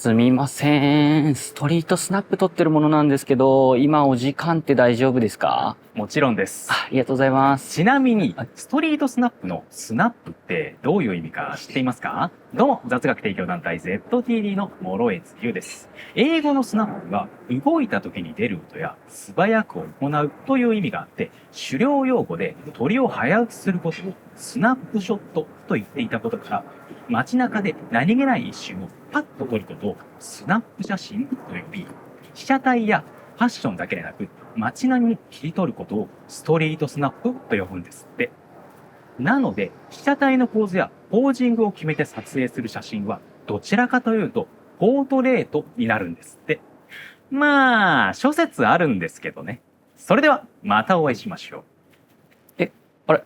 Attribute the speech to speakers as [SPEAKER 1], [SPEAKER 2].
[SPEAKER 1] すみません。ストリートスナップ撮ってるものなんですけど、今お時間って大丈夫ですか？
[SPEAKER 2] もちろんです。
[SPEAKER 1] ありがとうございます。
[SPEAKER 2] ちなみに、ストリートスナップのスナップってどういう意味か知っていますか？どうも、雑学提供団体 ZTD の諸江津優です。英語のスナップは動いた時に出る音や素早く行うという意味があって、狩猟用語で鳥を早打ちすることをスナップショットと言っていたことから、街中で何気ない一瞬をパッと撮ることをスナップ写真と呼び、被写体やファッションだけでなく、街並みを切り取ることをストリートスナップと呼ぶんですって。なので、被写体の構図やポージングを決めて撮影する写真は、どちらかというと、ポートレートになるんですって。まあ、諸説あるんですけどね。それでは、またお会いしましょう。
[SPEAKER 1] あれ、